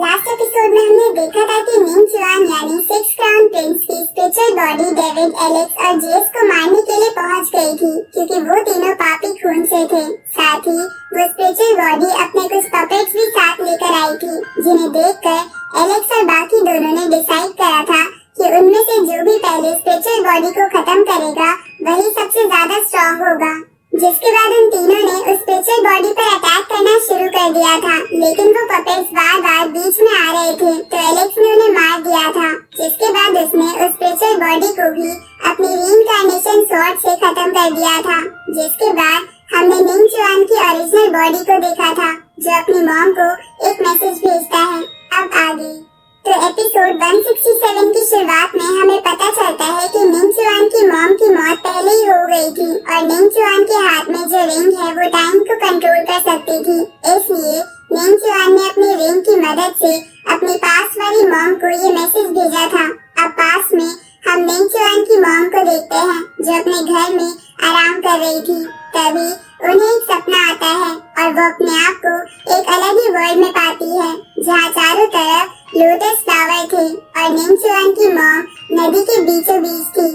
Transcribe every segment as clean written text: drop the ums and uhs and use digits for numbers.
Last episode में हमने देखा था कि निंग चुआन यानी सिक्स क्राउन प्रिंस की स्पिरिचुअल बॉडी डेविड, एलेक्स और जेस को मारने के लिए पहुंच गई थी, क्योंकि वो तीनों पापी खून से थे। साथ ही वो स्पिरिचुअल बॉडी अपने कुछ पपेट्स भी साथ लेकर आई थी, जिन्हें देखकर एलेक्स और बाकी दोनों ने डिसाइड करा था कि उनमें से जो भी पहले स्पिरिचुअल बॉडी को खत्म करेगा वही सबसे ज्यादा स्ट्रॉन्ग होगा। जिसके बाद उन तीनों ने उस स्पिरिचुअल बॉडी पर अटैक करना शुरू कर दिया था, लेकिन वो पपेट्स बार-बार बीच में आ रहे थे, तो एलेक्स ने उन्हें मार दिया था। जिसके बाद उसने उस स्पिरिचुअल बॉडी को भी अपनी रीइंकार्नेशन स्वॉर्ड से खत्म कर दिया था। जिसके बाद हमने निंग चुआन की ओरिजिनल बॉडी को देखा था, जो अपनी मॉम को एक मैसेज भेजता है। अब आगे तो एपिसोड 167 की शुरुआत में हमें पता चलता है कि निंग चुआन की मॉम की मौत पहले ही हो गई थी और निंग चुआन के हाथ में जो रिंग है वो टाइम को कंट्रोल कर सकती थी। इसलिए निंग चुआन ने अपनी रिंग की मदद से अपनी पास वाली मॉम को ये मैसेज भेजा था। अब पास में हम निंग चुआन की मॉम को देखते हैं, जो अपने घर में आराम कर रही थी। तभी उन्हें एक सपना आता है और वो अपने आप को एक अलग ही वर्ल्ड में पाती है, जहाँ चारों तरफ लोटस फ्लावर थे और निंग चुआन की मॉम नदी के बीचों बीच थी।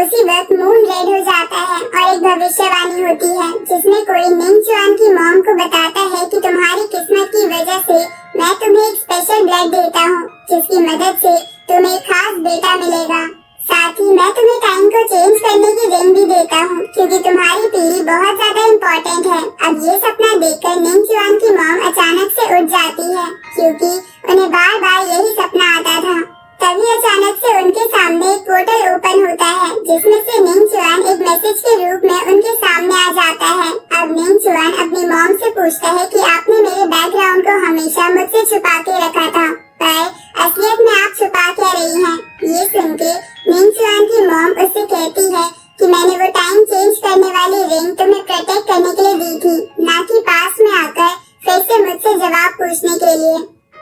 उसी वक्त मून रेड हो जाता है और एक भविष्यवाणी होती है, जिसमें कोई निंग चुआन की मॉम को बताता है कि तुम्हारी किस्मत की वजह से मैं तुम्हें एक स्पेशल ब्लड देता हूँ, जिसकी मदद से तुम्हें एक खास बेटा मिलेगा। साथ ही मैं तुम्हें टाइम को चेंज करने की रिंग भी देता हूँ, क्योंकि तुम्हारी पीढ़ी बहुत ज्यादा इम्पोर्टेंट है। अब ये सपना देखकर निंग चुआन की मॉम अचानक से उठ जाती है, क्योंकि उन्हें बार बार यही सपना आता था। तभी अचानक से उनके सामने एक पोर्टल ओपन होता है, जिसमें से निंग चुआन एक मैसेज के रूप में उनके सामने आ जाता है। अब निंग चुआन अपनी मॉम से पूछता है कि आपने मेरे बैकग्राउंड को हमेशा मुझसे छुपा के रखा था, पर असलियत में आप छुपा क्या रही हैं? ये सुन के निंग चुआन की मॉम उससे कहती है कि मैंने वो टाइम चेंज करने वाली रिंग तुम्हें प्रोटेक्ट करने के लिए दी थी, ना कि पास में आकर फिर से मुझसे जवाब पूछने के लिए।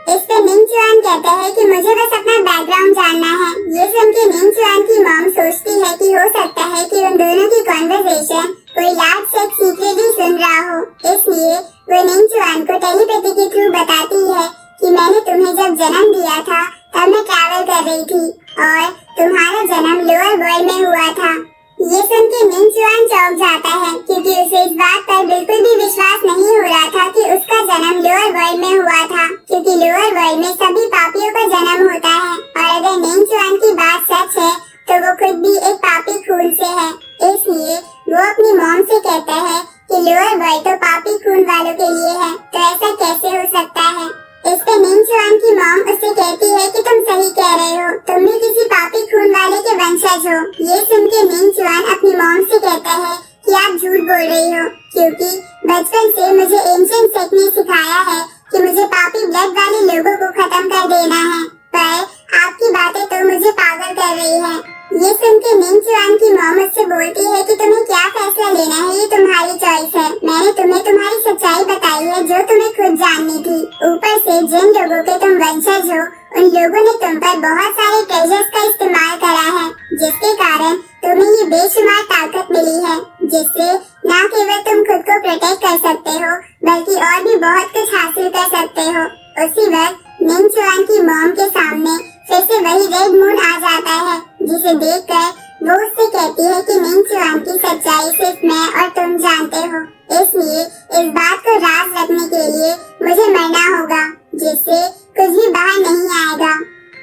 इस पे निंग चुआन कहता है कि मुझे बस अपना बैकग्राउंड जानना है। ये सुन के निंग चुआन की मॉम सोचती है कि हो सकता है कि उन दोनों की कॉन्वर्सेशन कोई लार्ज सेक्स सीक्रेटली सुन रहा हो, इसलिए वो निंग चुआन को टेलीपैथी के थ्रू बताती है कि मैंने तुम्हें जब जन्म दिया था तब मैं ट्रैवल कर रही थी और तुम्हारा जन्म लोअर वर्ल्ड में हुआ था। ये सुन के निंग चुआन चौंक जाता है, क्योंकि उसे इस बात पर बिल्कुल भी विश्वास नहीं हो रहा था कि उसका जन्म लोअर वर्ल्ड में हुआ था, क्योंकि लोअर वर्ल्ड में सभी पापियों का जन्म होता है और अगर निंग चुआन की बात सच है तो वो खुद भी एक पापी खून से है। इसलिए वो अपनी मॉम से कहता है कि लोअर वर्ल्ड तो पापी खून वालों के लिए है, तो ऐसा कैसे हो सकता है? इस पे निंग चुआन की मॉम उससे कहती है कि तुम सही कह रहे हो, तुम भी किसी पापी खून वाले के वंशज हो। ये सुन के निंग चुआन अपनी मॉम से कहता है कि आप झूठ बोल रही हो, क्योंकि बचपन से मुझे एंशिएंट सेक्ट ने सिखाया है कि मुझे पापी ब्लड वाले लोगों को खत्म कर देना है, पर आपकी बातें तो मुझे पागल कर रही है। ये सुन के निंग चुआन की मॉम उससे बोलती है कि तुम्हें क्या फैसला लेना है ये तुम्हारी चॉइस है। मैंने तुम्हें तुम्हारी सच्चाई बताई है जो तुम्हें खुद जाननी थी। ऊपर से जिन लोगों के तुम वंशज हो उन लोगों ने तुम पर बहुत सारे ट्रेजर्स का इस्तेमाल करा है, जिसके कारण तुम्हें ये बेशुमार ताकत मिली है, जिससे न केवल तुम खुद को प्रोटेक्ट कर सकते हो बल्कि और भी बहुत कुछ हासिल कर सकते हो। उसी वक्त निंग चुआन की मॉम के सामने फिर से वही रेड मून आ जाता है, जिसे देखकर वो उससे कहती है कि निंग चुआन की सच्चाई सिर्फ मैं और तुम जानते हो, इसलिए इस बात को राज रखने के लिए मुझे मरना होगा, जिससे कुछ भी बाहर नहीं आएगा।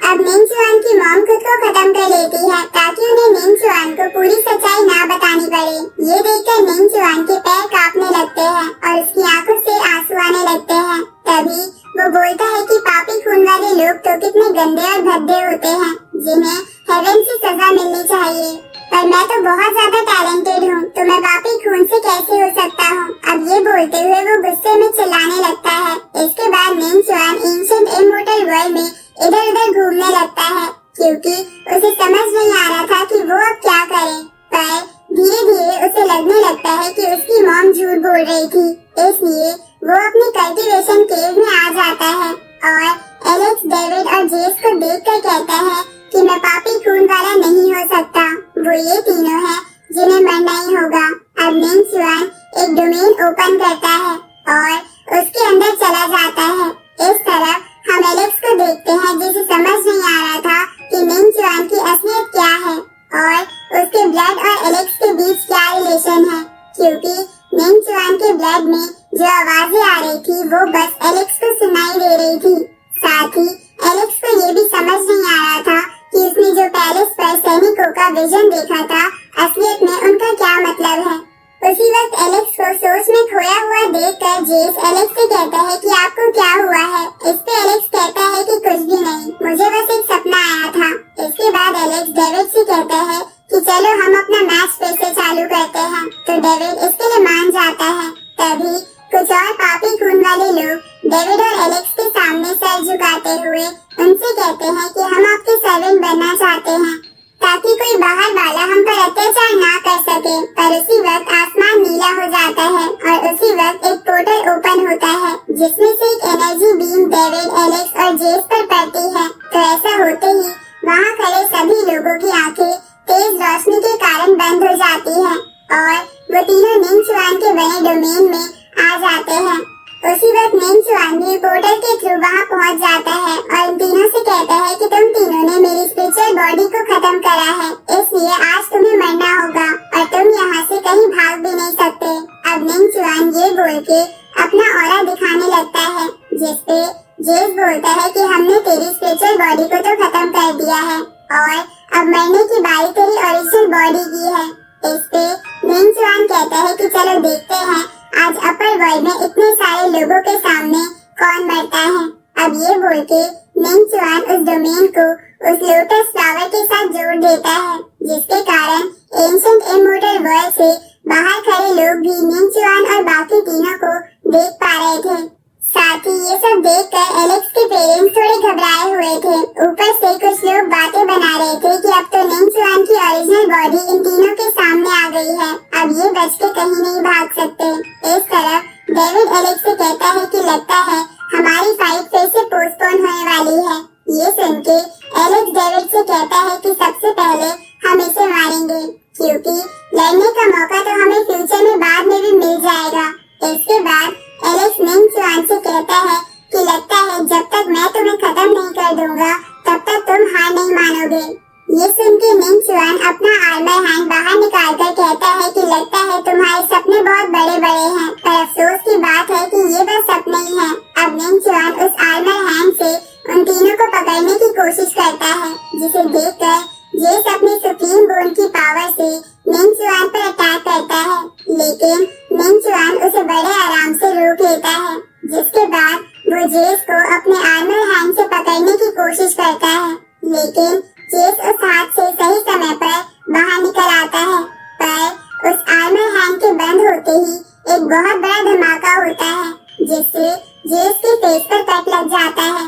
अब निंग चुआन की मॉम खुद को खत्म कर लेती है ताकि उन्हें निंग चुआन को पूरी सच्चाई ना बतानी पड़े। ये देखकर निंग चुआन के पैर कांपने लगते हैं और उसकी आंखों से आंसू आने लगते हैं। तभी वो बोलता है कि पापी खून वाले लोग तो कितने गंदे और भद्दे होते हैं, जिन्हें हेवन से सजा मिलनी चाहिए, पर मैं तो बहुत ज्यादा टैलेंटेड हूँ, तो मैं पापी खून से कैसे हो सकता हूँ? अब ये बोलते हुए वो गुस्से में चिल्लाने लगता है। इसके बाद निंग चुआन एंशिएंट इमॉर्टल वर्ल्ड में इधर उधर घूमने लगता है, क्योंकि उसे समझ नहीं आ रहा था कि वो अब क्या करे, पर धीरे धीरे उसे लगने लगता है कि उसकी मॉम झूठ बोल रही थी। इसलिए वो अपने कल्टीवेशन केव में आ जाता है और एलेक्स, डेविड और जेस को देखकर कहता है कि मैं पापी खून वाला नहीं हो सकता, वो ये तीनों हैं जिन्हें मरना ही होगा। अब निंग चुआन एक डोमेन ओपन करता है और उसके अंदर चला जाता है। इस तरफ हम एलेक्स देखते हैं जिसे समझ नहीं आ रहा था कि निंग चुआन की असलियत क्या है और उसके ब्लड और एलेक्स के बीच क्या रिलेशन है, क्योंकि निंग चुआन के ब्लड में जो आवाजें आ रही थी वो बस एलेक्स को सुनाई दे रही थी। साथ ही एलेक्स को ये भी समझ नहीं आ रहा था कि उसने जो पैलेस पर सैनिकों का विजन देखा था असलियत में उनका क्या मतलब है। उसी वक्त एलेक्स को सोच में खोया हुआ देखकर जेस एलेक्स से कहता है कि आपको क्या हुआ है। इस पे एलेक्स कहता है कि कुछ भी नहीं, मुझे बस एक सपना आया था। इसके बाद एलेक्स डेविड से कहता है कि चलो हम अपना मैच फिर से चालू करते हैं, तो डेविड इसके लिए मान जाता है। तभी कुछ और पापी खून वाले लोग डेविड और एलेक्स के सामने सर झुकाते हुए उनसे कहते हैं कि हम आपके सर्वेंट बनना चाहते हैं ताकि कोई बाहर वाला हम पर अत्याचार ना कर सके। पर उसी वक्त आसमान नीला हो जाता है और उसी वक्त एक पोर्टल ओपन होता है जिसमें से एक एनर्जी बीम डेविड, एलेक्स और जेस पर पड़ती है। तो ऐसा होते ही वहाँ खड़े सभी लोगों की आंखें तेज रोशनी के कारण बंद हो जाती है और वो तीनों निंग चुआन के बने डोमेन में आ जाते हैं। उसी वक्त निंग चुआन भी पोर्टल के थ्रू वहाँ पहुँच जाता है और इन तीनों से कहता है कि तुम तीनों ने मेरी स्पिरिचुअल बॉडी को खत्म करा है, इसलिए आज तुम्हें मरना होगा और तुम यहाँ से कहीं भाग भी नहीं सकते। अब निंग चुआन ये बोल के अपना ऑरा दिखाने लगता है, जिसपे जेस बोलता है कि हमने तेरी स्पिरिचुअल बॉडी को तो खत्म कर दिया है और अब मरने की बारी तेरी ओरिजिनल बॉडी की है। इस पे निंग चुआन कहता है कि चलो देखते हैं आज अपर वर्ल्ड में इतने सारे लोगों के सामने कौन मरता है। अब ये बोल के निंग चुआन उस डोमेन को उस लोटस फ्लावर के साथ जोड़ देता है, जिसके कारण एंशिएंट इमॉर्टल वर्ल्ड से बाहर खड़े लोग भी निंग चुआन और बाकी तीनों को देख पा रहे थे। साथ ही ये सब देखकर एलेक्स के पेरेंट्स थोड़े घबराए हुए थे। ऊपर से कुछ लोग बातें बना रहे थे कि अब तो निंग चुआन की ओरिजिनल बॉडी इन तीनों के सामने आ गई है, अब ये बच के कहीं नहीं भाग सकते। इस तरफ डेविड एलेक्स से कहता है कि लगता है हमारी फाइट फिर से पोस्टपोन होने वाली है। ये सुन के एलेक्स डेविड से कहता है कि सबसे पहले हम इसे मारेंगे, क्योंकि लड़ने का मौका तो हमें फ्यूचर में बाद में भी मिल जाएगा। इसके बाद एलेक्स निंग चुआन से कहता है कि लगता है जब तक मैं तुम्हें खत्म नहीं कर दूंगा तब तक तुम हार नहीं मानोगे। ये सुन के निंग चुआन अपना आर्मर हैंड बाहर निकाल कर कहता है कि लगता है तुम्हारे सपने बहुत बड़े बड़े हैं, पर अफसोस की बात है कि ये बस सपने ही हैं। अब निंग चुआन उस आर्मर हैंड से उन तीनों को पकड़ने की कोशिश करता है, जिसे देखकर जेस अपनी सुप्रीम बोन की पावर से निंग चुआन पर अटैक करता है, लेकिन निंग चुआन उसे बड़े आराम से रोक लेता है, जिसके बाद वो जेस को अपने आर्मर हैंड से पकड़ने की कोशिश करता है, लेकिन जेस उस हाथ से सही समय पर बाहर निकल आता है। पर उस आर्मर हैंड के बंद होते ही एक बहुत बड़ा धमाका होता है, जिससे जेस के फेस पर कट लग जाता है।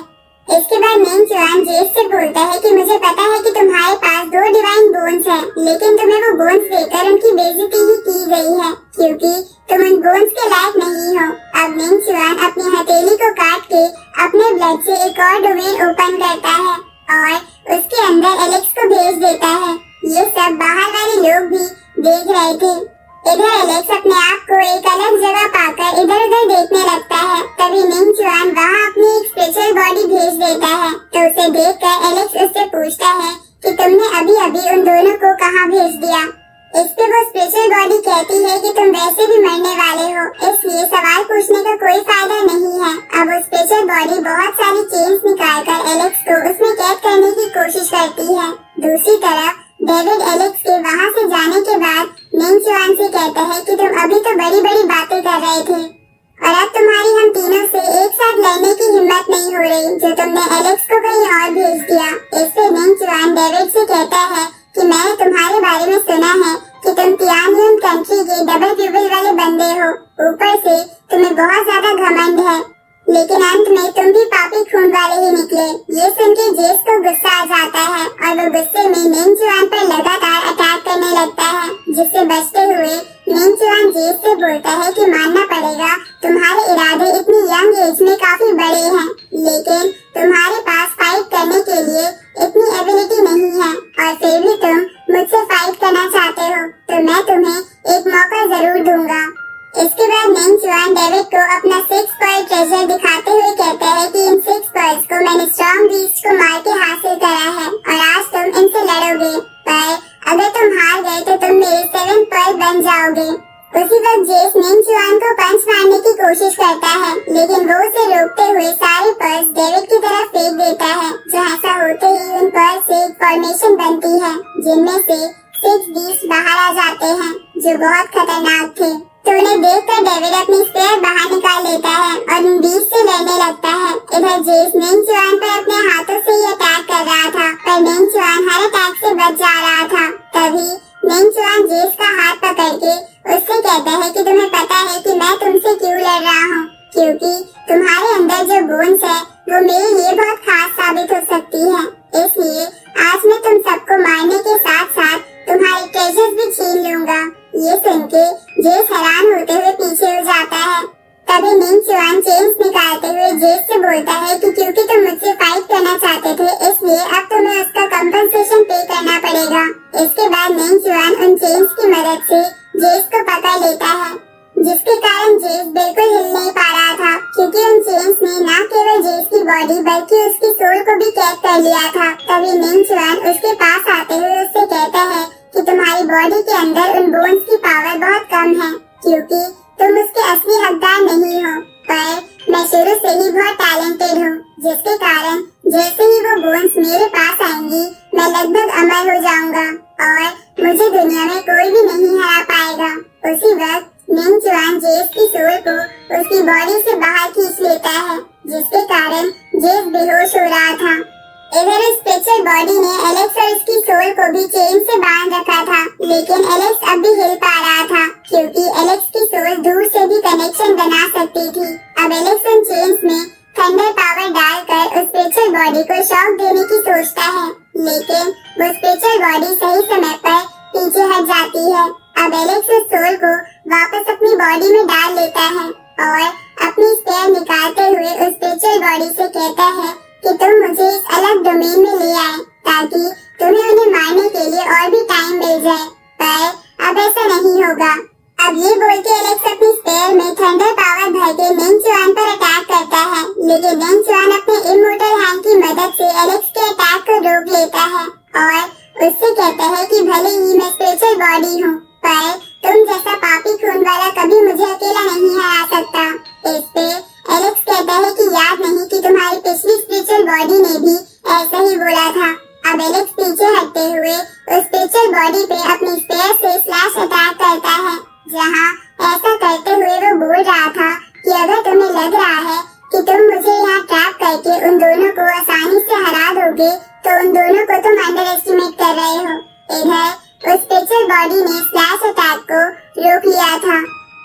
इसके बाद निंग चुआन जेस से बोलता है कि मुझे पता है कि तुम्हारे पास 2 डिवाइन बोन्स हैं, लेकिन तुम्हें वो बोन्स देकर उनकी बेइज्जती ही की गई है, क्योंकि तुम उन बोन्स के लायक नहीं हो। अब निंग चुआन अपनी हथेली को काट के अपने ब्लड से एक और डोमेन ओपन करता है और उसके अंदर एलेक्स को भेज देता है। ये सब बाहर वाले लोग भी देख रहे थे। इधर एलेक्स अपने आप को एक अलग जगह पाकर इधर उधर देखने लगता है। तभी निंग चुआन वहाँ अपनी एक स्पेशल बॉडी भेज देता है, तो उसे देखकर एलेक्स उससे पूछता है कि तुमने अभी अभी उन दोनों को कहाँ भेज दिया। इस पे वो स्पेशल बॉडी कहती है कि तुम वैसे भी मरने वाले हो, इसलिए सवाल पूछने का कोई फायदा नहीं है। अब वो स्पेशल बॉडी बहुत सारी चेन्स निकालकर एलेक्स को उसमें कैद करने की कोशिश करती है। दूसरी तरफ डेविड एलेक्स के वहाँ से जाने के बाद निंग चुआन से कहता है कि तुम अभी तो बड़ी बड़ी बातें कर रहे थे और अब तुम्हारी हम तीनों से एक साथ लड़ने की हिम्मत नहीं हो रही, जो तुमने एलेक्स को कहीं और भेज दिया। इससे निंग चुआन डेविड से कहता है कि मैंने तुम्हारे बारे में सुना है कि तुम तियानियन कंट्री के डबल प्यूपिल वाले बंदे हो। ऊपर से तुम्हें बहुत ज्यादा घमंड है, लेकिन अंत में तुम भी पापी खून वाले ही निकले। ये सुन के जेस को गुस्सा आ जाता है और वो गुस्से में निंग चुआन पर लगातार अटैक करने लगता है, जिससे बचते हुए निंग चुआन जेस से बोलता है कि मानना पड़ेगा तुम्हारे इरादे इतनी यंग एज में काफी बड़े हैं, लेकिन तुम्हारे पास फाइट करने के लिए इतनी एबिलिटी नहीं है और फिर भी तुम मुझसे फाइट करना चाहते हो, तो मैं तुम्हें एक मौका जरूर दूंगा। इसके बाद निंग चुआन डेविड को अपना 6 पर्ल ट्रेजर दिखाते हुए कहता है कि इन 6 पर्स डेविड की तरफ फेंक देता है, जो ऐसा होते ही उन पर्स से एक फॉर्मेशन बनती है, जिनमें से 6 बीस्ट बाहर आ जाते हैं, जो बहुत खतरनाक थे। तो उन्हें देखकर डेविड अपनी स्पेयर बाहर निकाल लेता है और उन बीस्ट से लड़ने लगता है। इधर जेस निंग चुआन पर अपने हाथों से ही अटैक कर रहा था, पर निंग चुआन हर अटैक से बच जा रहा था। तभी निंग चुआन जेस का हाथ पकड़ के उससे कहता है कि तुम्हें पता है कि मैं तुमसे क्यों लड़ रहा हूँ, क्योंकि तुम्हारे अंदर जो बोन्स है वो मेरे लिए बहुत खास साबित हो सकती है। इसलिए आज मैं तुम सबको मारने के साथ साथ तुम्हारे ट्रेजर्स भी छीन लूंगा। ये सुन के जेस हैरान होते हुए पीछे हो जाता है। तभी निंग चुआन चेन्स निकालते हुए जेस से बोलता है कि क्योंकि तुम मुझसे फाइट करना चाहते थे, इसलिए अब तुम्हें उसका कंपनसेशन पे करना पड़ेगा। इसके बाद निंग चुआन उन चेन्स की मदद से जेस को पकड़ लेता है, जिसके कारण जेस बिल्कुल हिल नहीं पा रहा था, क्योंकि उन चेन्स ने न केवल जेस की बॉडी बल्कि उसकी सोल को भी कैद कर लिया था। तभी निंग चुआन उसके पास आते हुए उससे कहता है कि तुम्हारी बॉडी के अंदर उन बोन्स की पावर बहुत कम है, क्योंकि तुम उसके असली हकदार नहीं हो, पर मैं शुरू से ही बहुत टैलेंटेड हूँ, जिसके कारण जैसे ही वो बोन्स मेरे पास आएंगी मैं लगभग अमर हो जाऊंगा और मुझे दुनिया में कोई भी नहीं हरा पाएगा। उसी वक्त निंग चुआन जेस की सोल को उसकी बॉडी से बाहर खींच लेता है, जिसके कारण जेस बेहोश हो रहा था। इधर उस स्पेशल बॉडी ने एलेक्स और उसकी सोल को भी चेन से बांध रखा था, लेकिन एलेक्स अब भी हिल पा रहा था, क्योंकि एलेक्स की सोल दूर से भी कनेक्शन बना सकती थी। अब एलेक्स उन चेन्स में थंडर पावर डालकर उस स्पेशल बॉडी को शॉक देने की सोचता है, लेकिन वो स्पेशल बॉडी सही समय पर पीछे हट जाती है। अब एलेक्स उस सोल को वापस अपनी बॉडी में डाल लेता है और अपनी स्पेयर निकालते हुए उस स्पेशल बॉडी से कहता है कि तुम मुझे इस अलग डोमेन में ले आए, ताकि तुम्हें उन्हें मारने के लिए और भी टाइम मिल जाए, पर अब ऐसा नहीं होगा। अब ये बोल के एलेक्स अपनी स्पेयर में थंडर पावर भर के निंग चुआन पर अटैक करता है, लेकिन निंग चुआन अपने इमोर्टल हैंड की मदद से एलेक्स के अटैक को रोक लेता है और उससे कहता है कि भले ही मैं स्पेशल बॉडी हूँ, पर तुम जैसा पापी खून वाला कभी मुझे अकेला नहीं हरा सकता। इस पे एलेक्स कहता है कि याद नहीं कि तुम्हारी पिछली स्पिरिचुअल बॉडी ने भी ऐसा ही बोला था। अब एलेक्स पीछे हटते हुए उस स्पिरिचुअल बॉडी पे अपनी स्पेयर से स्लैश अटैक करता है, जहाँ ऐसा करते हुए वो बोल रहा था कि अगर तुम्हें लग रहा है कि तुम मुझे यहाँ ट्रैप करके उन दोनों को आसानी से हरा दोगे, तो उन दोनों को तुम अंडर एस्टिमेट कर रहे हो। इधर उस स्पेशल बॉडी ने स्लैश अटैक को रोक लिया था।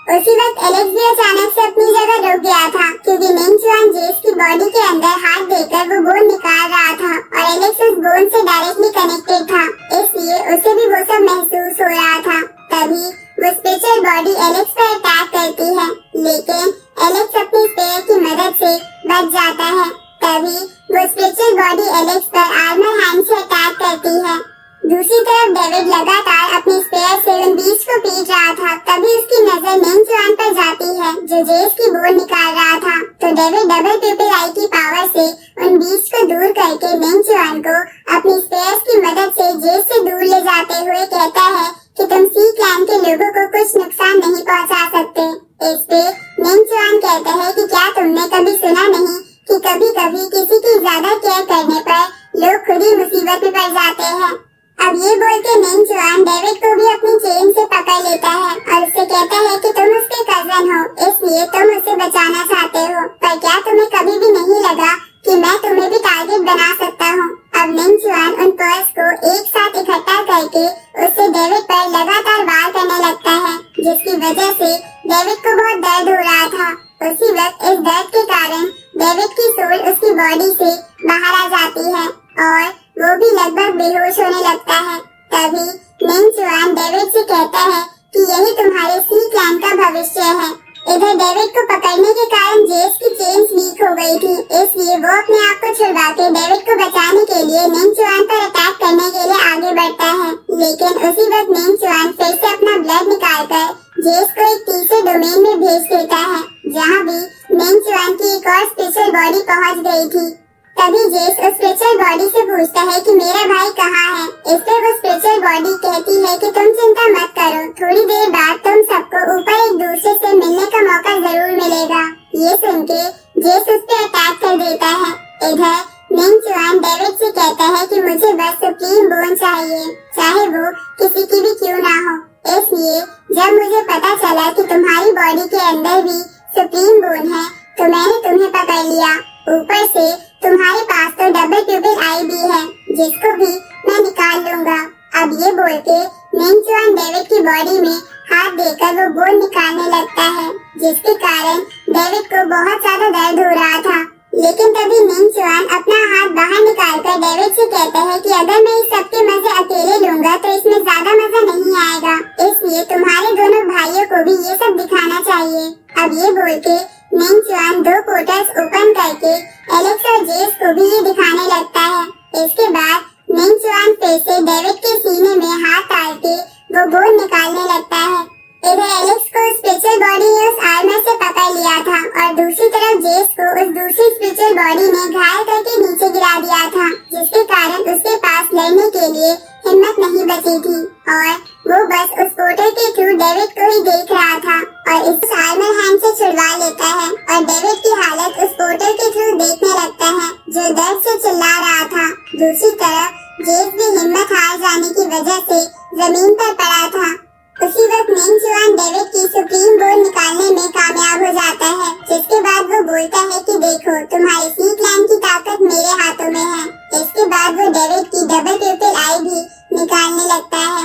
उसी वक्त एलेक्स भी अचानक से अपनी जगह रुक गया था, क्योंकि निंग चुआन जेस की बॉडी के अंदर हाथ देकर वो बोन निकाल रहा था और एलेक्स उस बोन से डायरेक्टली कनेक्टेड था, इसलिए उसे भी वो सब महसूस हो रहा था। तभी वो स्पेशल बॉडी एलेक्स पर अटैक करती है, लेकिन एलेक्स अपनी स्पेयर की मदद से बच जाता है। तभी वो स्पेशल बॉडी एलेक्स पर आर्मर हैंड से अटैक करती है। दूसरी तरफ डेविड लगातार अपनी स्पेयर से उन बीस्ट को पीट रहा था। तभी उसकी नजर निंग चुआन पर जाती है, जो जेस की बोन निकाल रहा था। तो डेविड डबल ट्रिपल आई की पावर से उन बीस्ट को दूर करके निंग चुआन को अपनी स्पेयर की मदद से जेस से दूर ले जाते हुए कहता है कि तुम सी क्लैन के लोगों को कुछ नुकसान नहीं पहुंचा सकते। इस पे निंग चुआन कहता है कि क्या तुमने कभी सुना नहीं कि कभी कभी किसी की ज्यादा केयर करने पर लोग खुद ही मुसीबत में पड़ जाते हैं। अब ये बोल के निंग चुआन डेविड को भी अपनी चेन से पकड़ लेता है और उससे कहता है कि तुम उसके कजन हो, इसलिए तुम उसे बचाना चाहते हो, पर क्या तुम्हें कभी भी नहीं लगा कि मैं तुम्हें भी टारगेट बना सकता हूँ। अब निंग चुआन उन पर्स को एक साथ इकट्ठा करके उससे डेविड पर लगातार वार करने लगता है, जिसकी वजह से डेविड को बहुत दर्द हो रहा था। उसी वक्त इस दर्द के कारण डेविड की सोल उसकी बॉडी से बाहर आ जाती है और वो भी लगभग बेहोश होने लगता है। तभी निंग चुआन डेविड से कहता है कि यही तुम्हारे सी क्लैन का भविष्य है। इधर डेविड को पकड़ने के कारण जेस की चेन्स वीक हो गई थी, इसलिए वो अपने आप को छुड़वा के डेविड को बचाने के लिए निंग चुआन पर अटैक करने के लिए आगे बढ़ता है। लेकिन उसी वक्त निंग चुआन फिर से अपना ब्लड निकालकर जेस को एक तीसरे डोमेन में भेज देता है, जहाँ भी निंग चुआन की एक और स्पेशल बॉडी पहुँच गई थी। तभी जेस उस स्पेशल बॉडी से पूछता है कि मेरा भाई कहाँ है। इस पर वो स्पेशल बॉडी कहती है कि तुम चिंता मत करो, थोड़ी देर बाद तुम सबको ऊपर एक दूसरे से मिलने का मौका जरूर मिलेगा। ये सुन के जेस उस पे अटैक कर देता है। इधर मिंग चुआन डेविड से कहता है कि मुझे बस सुप्रीम बोन चाहिए, चाहे वो किसी की भी क्यों ना हो। इसलिए जब मुझे पता चला कि तुम्हारी बॉडी के अंदर भी सुप्रीम बोन है तो मैंने तुम्हें पकड़ लिया। ऊपर से तुम्हारे पास तो डबल पिपिल आई भी है जिसको भी मैं निकाल लूंगा। अब ये बोल के मिंग चुआन डेविड की बॉडी में हाथ देकर वो बोन निकालने लगता है, जिसके कारण डेविड को बहुत ज्यादा दर्द हो रहा था। लेकिन तभी मिंग चुआन अपना हाथ बाहर निकालकर डेविड से कहता है कि अगर मैं इस सब के मजे अकेले लूंगा तो इसमें ज्यादा मजा नहीं आएगा, इसलिए तुम्हारे दोनों भाइयों को भी ये सब दिखाना चाहिए। अब ये बोल के मिंग चुआन 2 पोर्टल्स ओपन करके एलेक्स और जेस को भी ये दिखाने लगता है। इसके बाद मिंग चुआन फिर से डेविड के सीने में हाथ डाल के वो बोन निकालने लगता है। इधर एलेक्स को स्पिरिचुअल बॉडी ने उस आर्मर से पकड़ लिया था और दूसरी तरफ जेस को उस दूसरी स्पिरिचुअल बॉडी ने घायल करके नीचे गिरा दिया था, जिसके कारण उसके पास लड़ने के लिए हिम्मत नहीं बची थी और वो बस उस पोर्टल के थ्रू डेविड को ही देख रहा था और इस आर्मर हैंड से छुड़वा लेता है और डेविड की हालत उस पोर्टल के थ्रू देखने लगता है जो दर्द से चिल्ला रहा था। दूसरी तरफ जेस भी हिम्मत हार जाने की वजह से जमीन पर पड़ा था। उसी वक्त मिंग चुआन डेविड की सुप्रीम बोन निकालने में कामयाब हो जाता है, जिसके बाद वो बोलता है कि देखो तुम्हारी स्नीक लैंड की ताकत मेरे हाथों में है। इसके बाद वो डेविड की डबल पिपिल आई भी निकालने लगता है।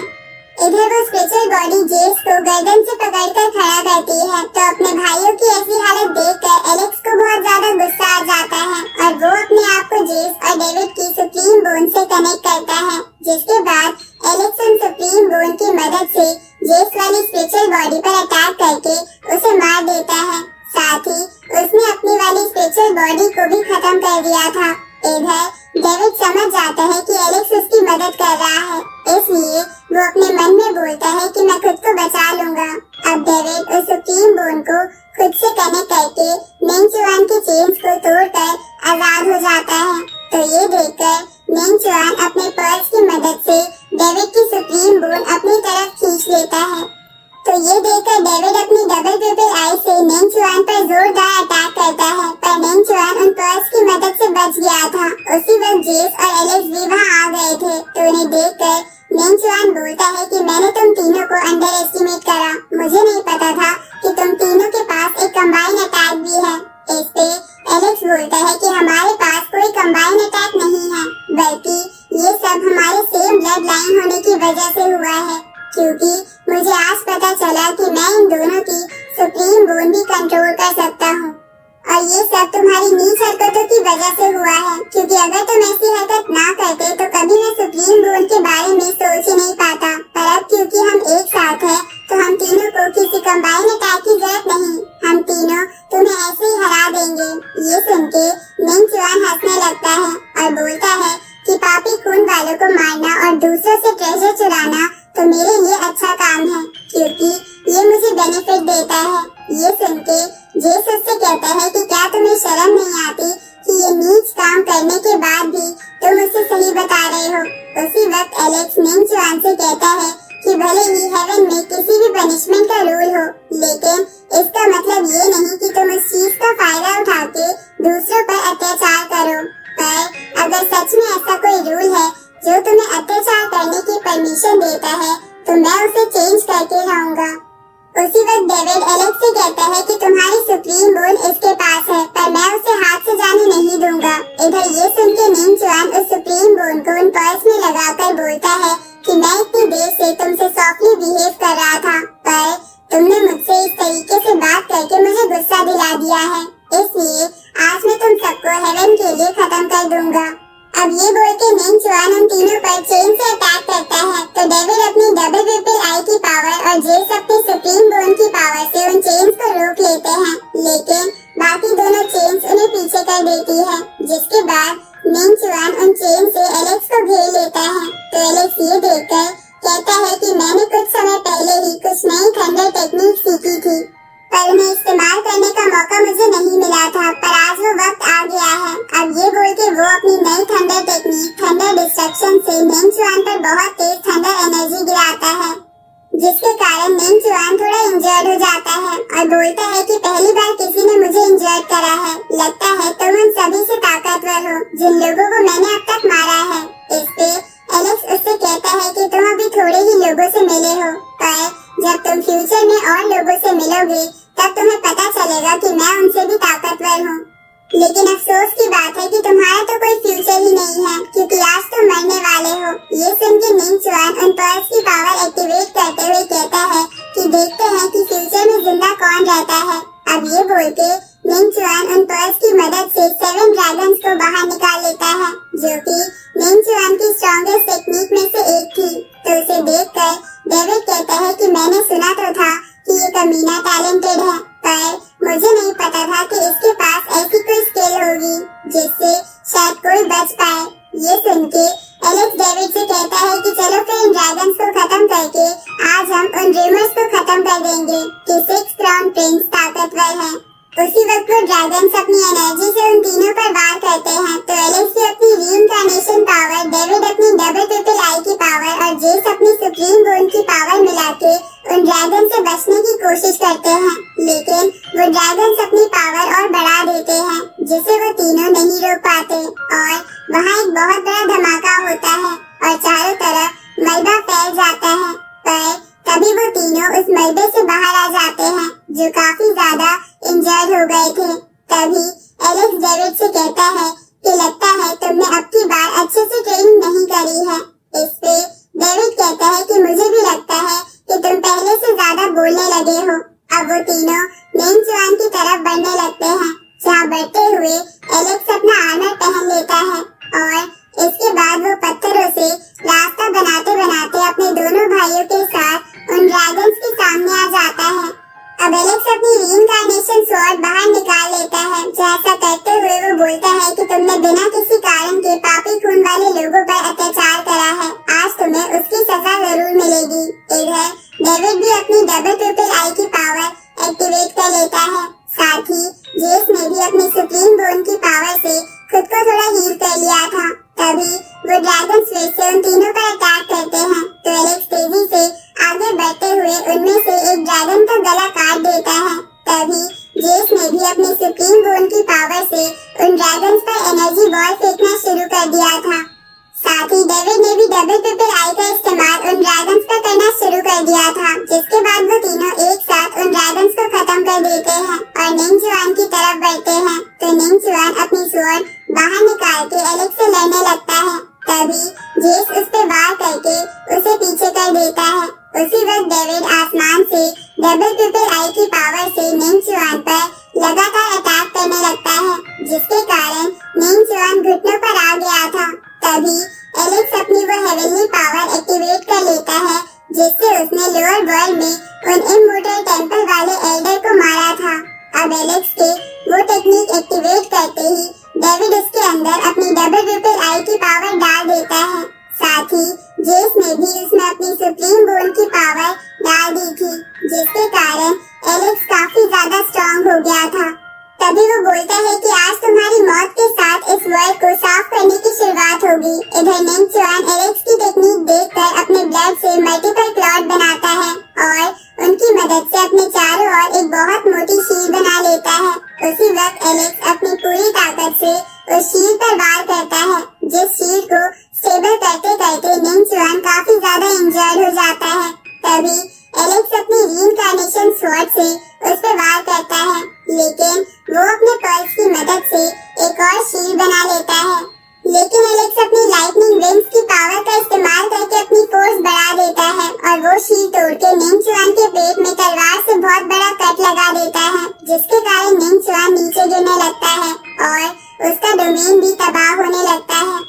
इधर वो स्पिरिचुअल बॉडी जेस को गर्दन से पकड़कर खड़ा करती है तो अपने भाइयों की ऐसी हालत देखकर एलेक्स को बहुत ज्यादा गुस्सा आ जाता है और वो अपने आप को जेस और डेविड की सुप्रीम बोन से कनेक्ट करता है, जिसके बाद एलेक्स उन सुप्रीम बोन की मदद से जेस वाली स्पिरिचुअल बॉडी पर अटैक करके उसे मार देता है। साथ ही उसने अपनी वाली स्पिरिचुअल बॉडी को भी खत्म कर दिया था। इधर डेविड समझ जाता है कि एलेक्स उसकी मदद कर रहा है, इसलिए वो अपने मन में बोलता है कि मैं खुद को बचा लूंगा। अब डेविड उस सुप्रीम बोन को खुद से कनेक्ट करके मिंग चुआन के चेन्स को तोड़कर आजाद हो जाता है। तो ये देखकर मिंग चुआन अपने पर्स की मदद से डेविड की सुप्रीम बोन अपनी तरफ खींच लेता है। तो ये देखकर डेविड अपनी डबल पिपिल आई से मिंग चुआन पर जोरदार अटैक करता है, पर मिंग चुआन उन पर्स की मदद से बच गया था। उसी वक्त जेस और एलेक्स भी वहाँ आ गए थे तो उन्हें देखकर मिंग चुआन बोलता है कि मैंने तुम तीनों को अंडर एस्टिमेट करा, मुझे नहीं पता था कि तुम तीनों के पास एक कंबाइन अटैक भी है। इस पे एलेक्स बोलता है कि हमारे पास कोई कंबाइन अटैक नहीं है, बल्कि ये सब हमारे सेम ब्लड लाइन होने की वजह से हुआ है, क्योंकि मुझे आज पता चला कि मैं इन दोनों की सुप्रीम बोन भी कंट्रोल कर सकता हूँ और ये सब तुम्हारी नीच हरकतों की वजह से हुआ है, क्योंकि अगर तुम ऐसी हरकत ना करते तो कभी मैं सुप्रीम बोन के बारे में सोच ही नहीं पाता। पर अब क्योंकि हम एक साथ हैं तो हम तीनों को किसी कंबाइन अटैक की जरूरत नहीं, हम तीनों तुम्हें ऐसे ही हरा देंगे। ये सुन के मिंग चुआन हंसने लगता है और बोलता है कि पापी खून वालों को मारना और दूसरों से ट्रेजर चुराना तो मेरे लिए अच्छा काम है, क्योंकि ये मुझे बेनिफिट देता है। ये सुन के जेस उससे कहता है कि क्या तुम्हें शर्म नहीं आती कि ये नीच काम करने के बाद भी तुम उसे सही बता रहे हो। उसी वक्त एलेक्स मिंग चुआन से कहता है कि भले ही हेवन में किसी भी पनिशमेंट का रूल हो, लेकिन इसका मतलब ये नहीं कि तुम उस चीज का फायदा उठा के दूसरों पर अत्याचार करो। पर अगर सच में ऐसा कोई रूल है जो तुम्हें अत्याचार करने की परमिशन देता है तो मैं उसे चेंज करके रहूंगा। उसी वक्त डेविड एलेक्स से कहता है कि तुम्हारी सुप्रीम बोन इसके पास है, पर मैं उसे हाथ से जाने नहीं दूंगा। इधर ये सुन के मिंग चुआन उस सुप्रीम बोन को उन पर्स में लगाकर बोलता है कि मैं इतनी देर से तुमसे सॉफ्टली बिहेव कर रहा था, पर तुमने मुझसे इस तरीके से बात करके मुझे गुस्सा दिला दिया है, इसलिए आज मैं तुम सबको हेवन के लिए खत्म कर दूंगा। अब ये बोल के मिंग चुआन उन तीनों पर चेन से अटैक करता है तो डेविड अपनी डबल पिपिल आई की पावर और जेस अपनी सुप्रीम बोन की पावर से उन चेन्स को रोक लेते हैं, लेकिन बाकी दोनों चेन्स उन्हें पीछे कर देती है, जिसके बाद मिंग चुआन उन चेन से एलेक्स को घेर लेता है। तो एलेक्स ये देखकर कहता है कि मैंने कुछ समय पहले ही कुछ नई थंडर टेक्निक सीखी थी, पर उन्हें इस्तेमाल करने का मौका मुझे नहीं मिला था, पर आज वो वक्त आ गया है। अब ये बोल के वो अपनी नई थंडर टेक्निक थंडर डिस्ट्रक्शन से मिंग चुआन पर बहुत तेज थंडर एनर्जी गिराता है, जिसके कारण निंग चुआन थोड़ा इंजर्ड हो जाता है और बोलता है कि पहली बार किसी ने मुझे इंजर्ड करा है, लगता है तुम उन सभी से ताकतवर हो जिन लोगों को मैंने अब तक मारा है। इस पे एलेक्स उससे कहता है कि तुम अभी थोड़े ही लोगों से मिले हो, पर जब तुम फ्यूचर में और लोगों से मिलोगे तब तुम्हें पता चलेगा कि मैं उनसे भी ताकतवर हूँ। लेकिन अफसोस की बात है कि तुम्हारा तो कोई फ्यूचर ही नहीं है, क्योंकि आज तुम मरने वाले हो। ये सुन के निंग चुआन उन पर्ल्स की पावर एक्टिवेट करते हुए कहता है कि देखते हैं कि फ्यूचर में जिंदा कौन रहता है। अब ये बोल के निंग चुआन उन पर्ल्स की मदद से 7 ड्रैगन्स को बाहर निकाल लेता है, जो कि निंग चुआन की स्ट्रॉन्गेस्ट टेक्निक में से एक थी। तो उसे देखकर डेविड कहता है कि मैंने सुना तो था कि ये कमीना टैलेंटेड है, पर मुझे नहीं पता था कि इसके पास ऐसी कोई स्किल होगी जिससे शायद कोई बच पाए। ये सुन के एलेक्स डेविड से कहता है कि चलो फिर इन ड्रैगन्स को खत्म करके आज हम उन रूमर्स को खत्म कर देंगे कि 6 क्राउन प्रिंस ताकतवर है। उसी वक्त वो ड्रैगन्स अपनी एनर्जी से उन तीनों पर वार करते हैं, तो एलेक्स की अपनी रीइंकार्नेशन पावर, डेविड अपनी डबल ट्रिपल आई की पावर और जेस अपनी सुप्रीम बोन की पावर मिला के उन ड्रैगन से बचने की कोशिश करते हैं। लेकिन वो ड्रैगन्स अपनी पावर और बढ़ा देते हैं, जिसे वो तीनों नहीं रोक पाते और वहाँ एक बहुत बड़ा धमाका होता है और चारों तरफ मलबा फैल जाता है। पर तभी वो तीनों उस मलबे से बाहर आ जाते हैं, जो काफी ज्यादा इंजर्ड हो गए थे। तभी एलेक्स डेविड से कहता है कि लगता है तुमने अब की बार अच्छे से ट्रेनिंग नहीं करी है। इस पे डेविड कहता है कि मुझे भी लगता है कि तुम पहले से ज्यादा बोलने लगे हो। अब वो तीनों निंग चुआन की तरफ बढ़ने लगते हैं, जहाँ बढ़ते हुए एलेक्स अपना आर्मर पहन लेता है और इसके बाद वो पत्थरों से रास्ता बनाते बनाते अपने दोनों भाइयों के साथ उन ड्रैगन्स के सामने आ जाता है। अब एलेक्स अपनी रीइंकार्नेशन स्वॉर्ड बाहर निकाल लेता है, जैसा करते हुए वो बोलता है कि तुमने बिना किसी कारण के पापी खून वाले लोगों पर अत्याचार करा है, आज तुम्हें उसकी सजा जरूर मिलेगी। इधर डेविड भी अपनी डबल ट्रिपल आई की पावर एक्टिवेट कर लेता है, साथ ही जेस ने भी अपनी सुप्रीम बोन की पावर से खुद को थोड़ा हील कर लिया था। तभी वो ड्रैगन स्लेज से उन तीनों पर अटैक करते हैं, तो एलेक्स तेजी से आगे बढ़ते हुए उनमें से एक ड्रैगन का गला काट देता है। तभी जेस ने भी अपनी सुप्रीम बोन की पावर से उन ड्रैगन्स पर एनर्जी बॉल फेंकना शुरू कर दिया था। साथ ही डेविड ने भी डबल ट्रिपल आई का इस्तेमाल उन ड्रैगन्स पर करना शुरू कर दिया था, जिसके बाद वो तीनों एक साथ उन ड्रैगन्स को खत्म कर देते हैं और निंग चुआन की तरफ बढ़ते हैं। तो निंग चुआन अपनी स्वॉर्ड बाहर निकाल के एलेक्स से लड़ने लगता है, तभी जेस उस पे वार करके उसे पीछे कर देता है। उसी वक्त डेविड आसमान से डबल ट्रिपल आई की पावर से निंग चुआन पर लगातार अटैक करने लगता है, जिसके कारण निंग चुआन घुटनों पर आ गया था। तभी एलेक्स अपनी वो हेवनली पावर एक्टिवेट कर लेता है, जिससे उसने लोअर वर्ल्ड में उन इमोर्टल टेंपल वाले एल्डर को मारा था। अब एलेक्स के वो टेक्निक एक्टिवेट करते ही डेविड उसके अंदर अपनी डबल ट्रिपल आई की पावर डाल देता है, साथ ही जेस ने भी उसमें अपनी सुप्रीम बोन की पावर डाल दी थी, जिसके कारण एलेक्स काफी ज्यादा स्ट्रॉन्ग हो गया था। तभी वो बोलता है कि आज तुम्हारी मौत के साथ इस वर्ल्ड को साफ करने की शुरुआत होगी। इधर निंग चुआन एलेक्स की टेक्निक देखकर अपने ब्लड से मल्टीपल क्लॉट बनाता है और उनकी मदद से अपने चारों ओर एक बहुत मोटी शील्ड बना लेता है। उसी वक्त एलेक्स अपनी पूरी ताकत से उस शील्ड पर वार करता है, जिस शील्ड को स्टेबल करते करते निंग चुआन काफी ज्यादा इंजर्ड हो जाता है। तभी एलेक्स अपनी रीइंकार्नेशन स्वॉर्ड से उस पर वार करता है, लेकिन वो अपने पर्ल्स की मदद से एक और शील्ड बना लेता है। लेकिन एलेक्स अपनी लाइटनिंग विंग्स की पावर का इस्तेमाल करके अपनी फोर्स बढ़ा देता है और वो शील्ड तोड़ के निंग चुआन के पेट में तलवार से बहुत बड़ा कट लगा देता है, जिसके कारण निंग चुआन नीचे गिरने लगता है और उसका डोमेन भी तबाह होने लगता है।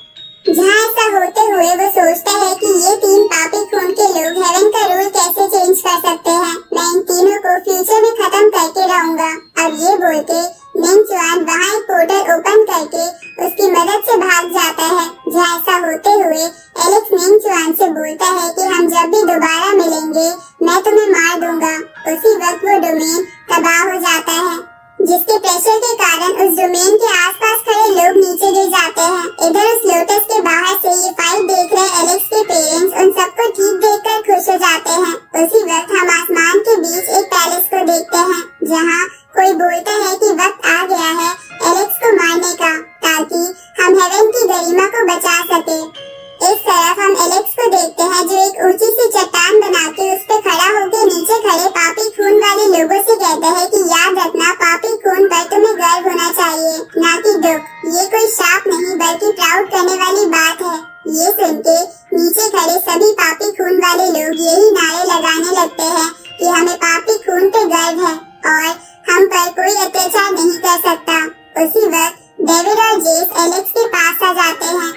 जहाँ ऐसा होते हुए वो सोचता है कि ये 3 पापी खून के लोग हेवन का रूल कैसे चेंज कर सकते हैं, मैं इन तीनों को फ्यूचर में खत्म करके रहूंगा। अब ये बोल के निंग चुआन वहाँ एक पोर्टल ओपन करके उसकी मदद से भाग जाता है। जहाँ ऐसा होते हुए एलेक्स निंग चुआन से बोलता है कि हम जब भी दोबारा मिलेंगे मैं तुम्हें मार दूंगा। उसी वक्त वो डोमेन तबाह हो जाता है, जिसके प्रेशर के कारण उस डोमेन के आसपास खड़े लोग नीचे गिर जाते हैं। इधर उस लोटस के बाहर से ये फाइट देख रहे एलेक्स के पेरेंट्स उन सबको ठीक देखकर खुश हो जाते हैं। उसी जहाँ कोई बोलता है कि वक्त आ गया है एलेक्स को मारने का, ताकि हम हेवन की गरिमा को बचा सके। इस तरफ हम एलेक्स को देखते हैं जो एक ऊंची सी चट्टान बना के उस पे खड़ा होकर नीचे खड़े पापी खून वाले लोगों से कहता है कि याद रखना, पापी खून पर तुम्हें गर्व होना चाहिए, ना कि दुख। ये कोई श्राप नहीं बल्कि प्राउड करने वाली बात है। ये सुन के नीचे खड़े सभी पापी खून वाले लोग यही नारे लगाने लगते हैं कि हमें पापी खून पे गर्व है और हम पर कोई अत्याचार नहीं कर सकता। उसी वक्त डेविड और जेस एलेक्स के पास आ जाते हैं,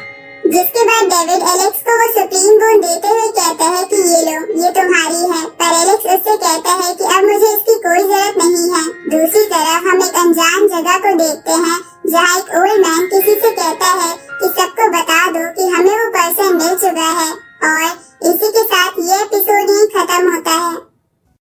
जिसके बाद डेविड एलेक्स को वो सुप्रीम बोन देते हुए कहता है कि ये लो, ये तुम्हारी है। पर एलेक्स उससे कहता है कि अब मुझे इसकी कोई जरूरत नहीं है। दूसरी तरफ हम एक अनजान जगह को देखते हैं जहाँ एक ओल्ड मैन किसी से कहता है कि सबको बता दो कि हमें वो पर्सन मिल चुका है। और इसी के साथ ये एपिसोड